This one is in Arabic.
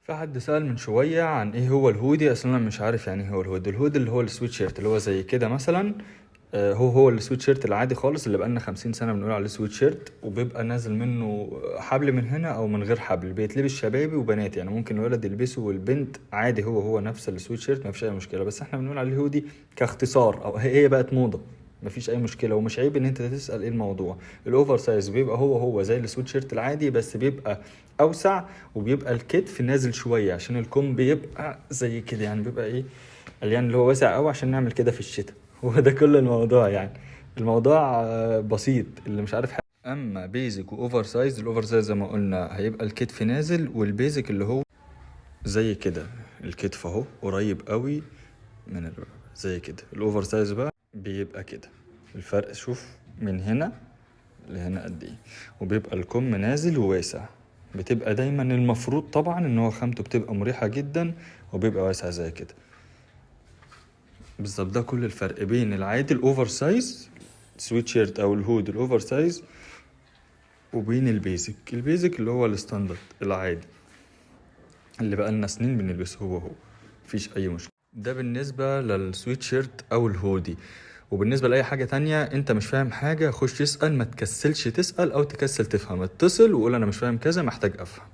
في حد سأل من شوية عن ايه هو الهودي. اصلا انا مش عارف يعني ايه هو الهودي. الهودي اللي هو السويت شيرت اللي هو زي كده مثلا. هو السويت شيرت العادي خالص اللي بقالنا 50 سنة بنقول عليه سويت شيرت، وبيبقى نازل منه حبل من هنا او من غير حبل، بيتلبس شبابي وبنات، يعني ممكن الولد يلبسه والبنت عادي، هو نفس السويت شيرت، مفيش اي مشكلة. بس احنا بنقول عليه هودي كاختصار، او هي بقت موضة، مفيش اي مشكله. ومش عيب ان انت تسال ايه الموضوع. الاوفر سايز بيبقى هو زي السويت شيرت العادي، بس بيبقى اوسع، وبيبقى الكتف نازل شويه عشان الكم بيبقى زي كده، يعني بيبقى ايه، يعني اللي هو واسع قوي عشان نعمل كده في الشتاء. هو ده كل الموضوع يعني. الموضوع بسيط اللي مش عارف حاجة. اما بيزك واوفر سايز، الاوفر سايز زي ما قلنا هيبقى الكتف نازل، والبيزك اللي هو زي كده، الكتف اهو قريب قوي من زي كده. الاوفر سايز بقى بيبقى كده. الفرق شوف من هنا لهنا قد ايه، وبيبقى الكم نازل وواسع. بتبقى دايما المفروض طبعا ان هو خامته بتبقى مريحة جدا، وبيبقى واسع زي كده بالظبط. ده كل الفرق بين العادي الاوفر سايز سويت شيرت او الهود الاوفر سايز، وبين البيزك اللي هو الستاندرد العادي اللي بقى لنا سنين بنلبسه هو مفيش اي مشكله. ده بالنسبه للسويت شيرت او الهودي. وبالنسبه لاي حاجه تانية انت مش فاهم حاجه، خش اسال، ما تكسلش تسال او تكسل تفهم، اتصل وقول انا مش فاهم كذا، محتاج افهم.